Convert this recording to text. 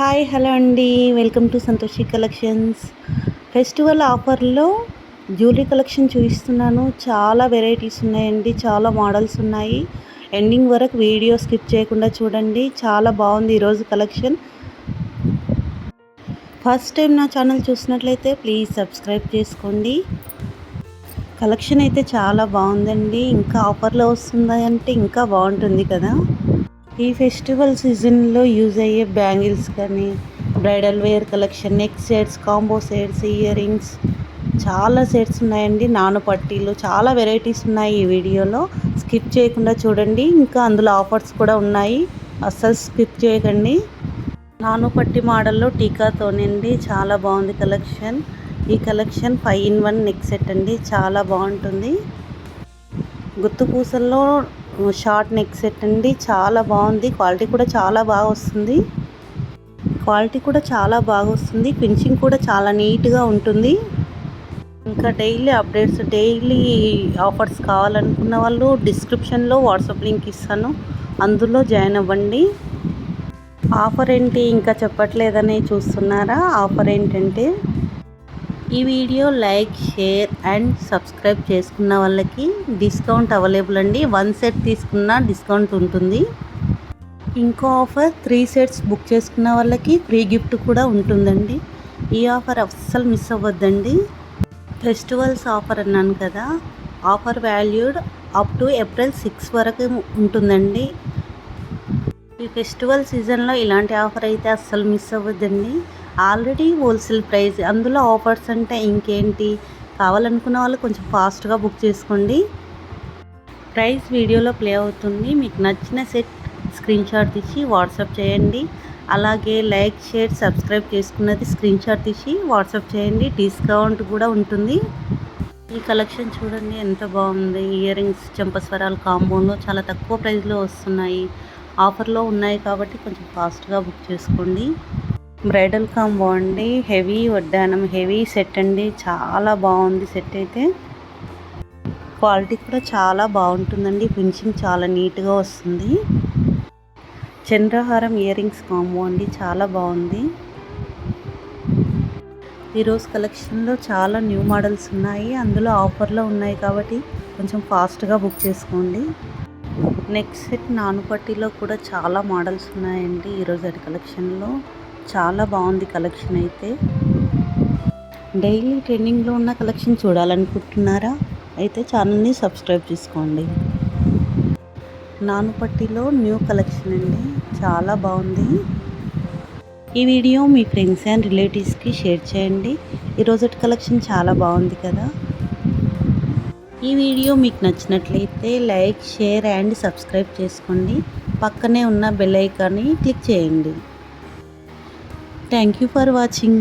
Hi hello అండి, welcome to Santoshi collections. Festival ఆఫర్లో jewellery collection చూపిస్తున్నాను. చాలా వెరైటీస్ ఉన్నాయండి, చాలా మోడల్స్ ఉన్నాయి. ఎండింగ్ వరకు వీడియో స్కిప్ చేయకుండా చూడండి. చాలా బాగుంది ఈరోజు కలెక్షన్. ఫస్ట్ టైం నా ఛానల్ చూసినట్లయితే ప్లీజ్ సబ్స్క్రైబ్ చేసుకోండి. కలెక్షన్ అయితే చాలా బాగుందండి. ఇంకా ఆఫర్లో వస్తుంది అంటే ఇంకా బాగుంటుంది కదా. ఈ ఫెస్టివల్ సీజన్లో యూజ్ అయ్యే బ్యాంగిల్స్ కానీ, bridal wear collection, neck sets, combo sets, earrings, చాలా సెట్స్ ఉన్నాయండి. నాను పట్టీలు, చాలా వెరైటీస్ ఉన్నాయి. ఈ వీడియోలో స్కిప్ చేయకుండా చూడండి. ఇంకా అందులో ఆఫర్స్ కూడా ఉన్నాయి, అస్సలు స్కిప్ చేయకండి. నాను పట్టి మోడల్లో టీకాతోనండి, చాలా బాగుంది కలెక్షన్. ఈ కలెక్షన్ 5-in-1 నెక్ సెట్ అండి, చాలా బాగుంటుంది. గుత్తు పూసల్లో షార్ట్ నెక్ సెట్ అండి, చాలా బాగుంది. క్వాలిటీ కూడా చాలా బాగా వస్తుంది. ఫినిషింగ్ కూడా చాలా నీట్గా ఉంటుంది. ఇంకా డైలీ అప్డేట్స్, డైలీ ఆఫర్స్ కావాలనుకున్న వాళ్ళు డిస్క్రిప్షన్లో వాట్సాప్ లింక్ ఇస్తాను, అందులో జాయిన్ అవ్వండి. ఆఫర్ ఏంటి ఇంకా చెప్పట్లేదని చూస్తున్నారా? ఆఫర్ ఏంటంటే, ఈ video like, share and subscribe చేసుకున్న వాళ్ళకి డిస్కౌంట్ అవైలబుల్ అండి. 1 సెట్ తీసుకున్న డిస్కౌంట్ ఉంటుంది. ఇంకో ఆఫర్ 3 సెట్స్ బుక్ చేసుకున్న వాళ్ళకి ఫ్రీ గిఫ్ట్ కూడా ఉంటుందండి. ఈ ఆఫర్ అస్సలు మిస్ అవ్వద్దండి. ఫెస్టివల్స్ ఆఫర్ అన్నాను కదా, offer valued up to April 6 వరకు ఉంటుందండి. ఈ ఫెస్టివల్ సీజన్లో ఇలాంటి ఆఫర్ అయితే అస్సలు మిస్ అవ్వద్దండి. ఆల్రెడీ హోల్సేల్ ప్రైస్, అందులో ఆఫర్స్ అంటే ఇంకేంటి. కావాలనుకున్న వాళ్ళు కొంచెం ఫాస్ట్గా బుక్ చేసుకోండి. ప్రైస్ వీడియోలో ప్లే అవుతుంది. మీకు నచ్చిన సెట్ స్క్రీన్ షాట్ తీసి వాట్సాప్ చేయండి. అలాగే లైక్, షేర్, సబ్స్క్రైబ్ చేసుకున్నది స్క్రీన్ షాట్ తీసి వాట్సాప్ చేయండి. డిస్కౌంట్ కూడా ఉంటుంది. ఈ కలెక్షన్ చూడండి ఎంత బాగుంది. ఇయర్ రింగ్స్, చెంపస్వరాలు కాంబోలో చాలా తక్కువ ప్రైస్లో వస్తున్నాయి. ఆఫర్లో ఉన్నాయి కాబట్టి కొంచెం ఫాస్ట్గా బుక్ చేసుకోండి. బ్రైడల్ కాంబో అండి, హెవీ వడ్డానం, హెవీ సెట్ అండి, చాలా బాగుంది సెట్ అయితే. క్వాలిటీ కూడా చాలా బాగుంటుందండి. ఫినిషింగ్ చాలా నీట్గా వస్తుంది. చంద్రహారం ఇయర్ రింగ్స్ కాంబో అండి, చాలా బాగుంది. ఈరోజు కలెక్షన్లో చాలా న్యూ మోడల్స్ ఉన్నాయి, అందులో ఆఫర్లో ఉన్నాయి కాబట్టి కొంచెం ఫాస్ట్గా బుక్ చేసుకోండి. నెక్స్ట్ సెట్ నానుపట్టిలో కూడా చాలా మోడల్స్ ఉన్నాయండి. ఈరోజు కలెక్షన్లో చాలా బాగుంది కలెక్షన్ అయితే. డైలీ ట్రెండింగ్లో ఉన్న కలెక్షన్ చూడాలనుకుంటున్నారా? అయితే ఛానల్ని సబ్స్క్రైబ్ చేసుకోండి. నానుపట్టిలో న్యూ కలెక్షన్ అండి, చాలా బాగుంది. ఈ వీడియో మీ ఫ్రెండ్స్ అండ్ రిలేటివ్స్కి షేర్ చేయండి. ఈరోజు కలెక్షన్ చాలా బాగుంది కదా. ఈ వీడియో మీకు నచ్చినట్లయితే లైక్, షేర్ అండ్ సబ్స్క్రైబ్ చేసుకోండి. పక్కనే ఉన్న బెల్ ఐకాన్ని క్లిక్ చేయండి. Thank you for watching.